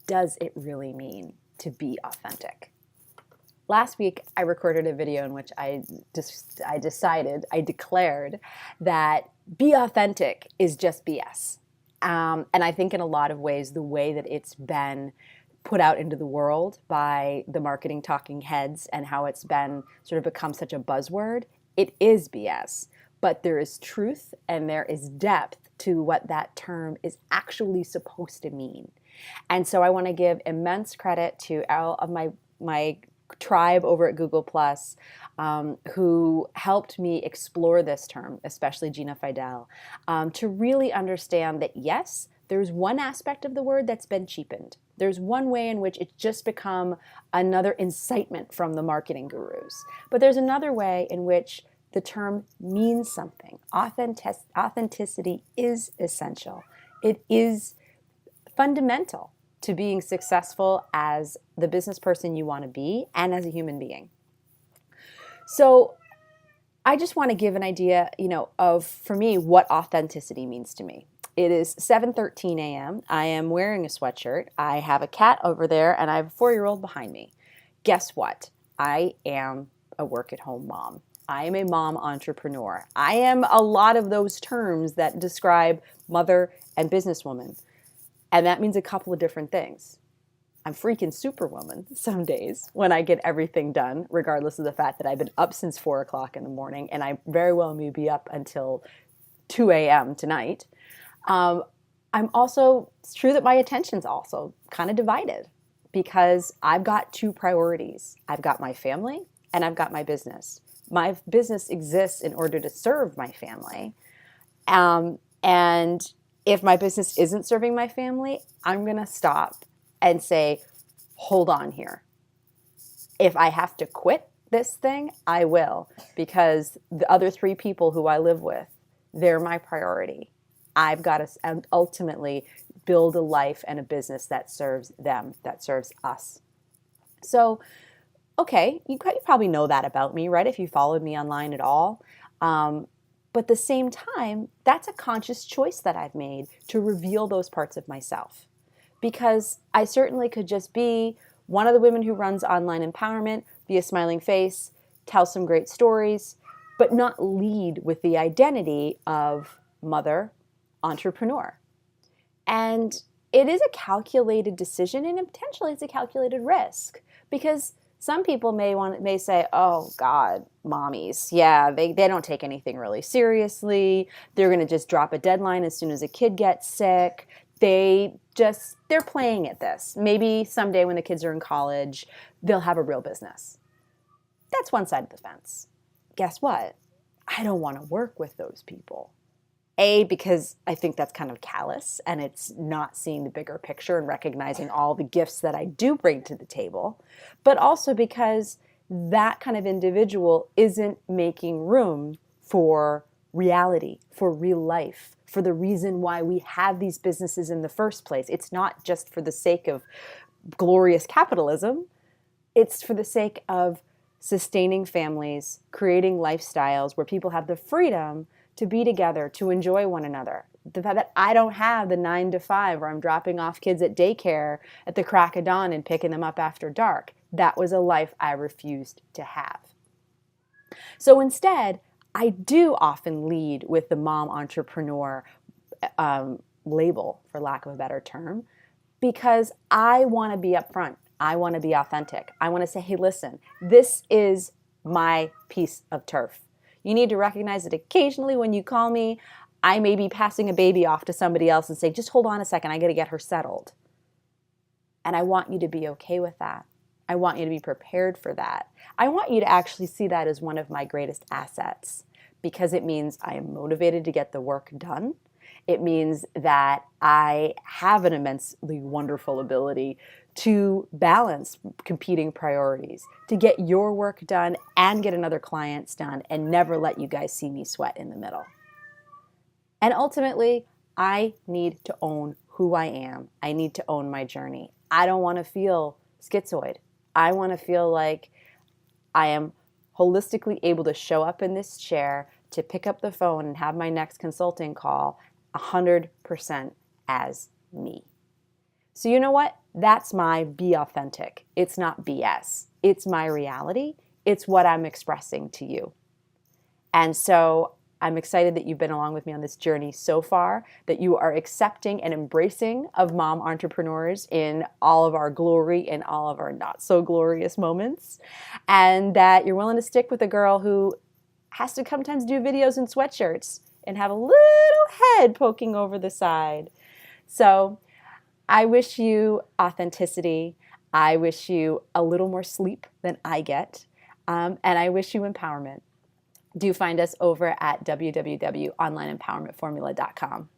does it really mean to be authentic? Last week, I recorded a video in which I declared that be authentic is just BS. And I think in a lot of ways, the way that it's been put out into the world by the marketing talking heads and how it's been sort of become such a buzzword, it is BS. But there is truth and there is depth to what that term is actually supposed to mean. And so I want to give immense credit to all of my tribe over at Google Plus, who helped me explore this term, especially Gina Fidel, to really understand that yes, there's one aspect of the word that's been cheapened. There's one way in which it's just become another incitement from the marketing gurus. But there's another way in which the term means something. Authenticity is essential. It is fundamental to being successful as the business person you want to be and as a human being. So I just want to give an idea, of, for me, what authenticity means to me. It is 7:13 a.m. I am wearing a sweatshirt. I have a cat over there and I have a 4-year-old behind me. Guess what? I am a work-at-home mom. I am a mom entrepreneur. I am a lot of those terms that describe mother and businesswoman. And that means a couple of different things. I'm freaking superwoman some days when I get everything done, regardless of the fact that I've been up since 4 o'clock in the morning and I very well may be up until 2 a.m. tonight. It's true that my attention's also kind of divided because I've got two priorities. I've got my family and I've got my business. My business exists in order to serve my family. And if my business isn't serving my family, I'm going to stop and say, hold on here. If I have to quit this thing, I will, because the other 3 people who I live with, they're my priority. I've got to ultimately build a life and a business that serves them, that serves us. So, okay, you probably know that about me, right? If you followed me online at all. But at the same time, that's a conscious choice that I've made to reveal those parts of myself. Because I certainly could just be one of the women who runs online empowerment, be a smiling face, tell some great stories, but not lead with the identity of mother, entrepreneur. And it is a calculated decision and potentially it's a calculated risk because some people may say, oh God, mommies, yeah, they don't take anything really seriously. They're going to just drop a deadline as soon as a kid gets sick. They're playing at this. Maybe someday when the kids are in college, they'll have a real business. That's one side of the fence. Guess what? I don't want to work with those people. A, because I think that's kind of callous and it's not seeing the bigger picture and recognizing all the gifts that I do bring to the table, but also because that kind of individual isn't making room for reality, for real life, for the reason why we have these businesses in the first place. It's not just for the sake of glorious capitalism. It's for the sake of sustaining families, creating lifestyles where people have the freedom to be together, to enjoy one another. The fact that I don't have the 9 to 5 where I'm dropping off kids at daycare at the crack of dawn and picking them up after dark. That was a life I refused to have. So instead, I do often lead with the mom entrepreneur label, for lack of a better term, because I want to be upfront. I want to be authentic. I want to say, hey, listen, this is my piece of turf. You need to recognize that occasionally when you call me, I may be passing a baby off to somebody else and say, just hold on a second, I got to get her settled. And I want you to be okay with that. I want you to be prepared for that. I want you to actually see that as one of my greatest assets because it means I am motivated to get the work done. It means that I have an immensely wonderful ability to balance competing priorities, to get your work done and get another client's done and never let you guys see me sweat in the middle. And ultimately, I need to own who I am. I need to own my journey. I don't want to feel schizoid. I want to feel like I am holistically able to show up in this chair, to pick up the phone and have my next consulting call 100% as me. So you know what? That's my be authentic. It's not BS. It's my reality. It's what I'm expressing to you. And so I'm excited that you've been along with me on this journey so far, that you are accepting and embracing of mom entrepreneurs in all of our glory and all of our not so glorious moments, and that you're willing to stick with a girl who has to sometimes do videos in sweatshirts and have a little head poking over the side. So I wish you authenticity. I wish you a little more sleep than I get. And I wish you empowerment. Do find us over at www.onlineempowermentformula.com.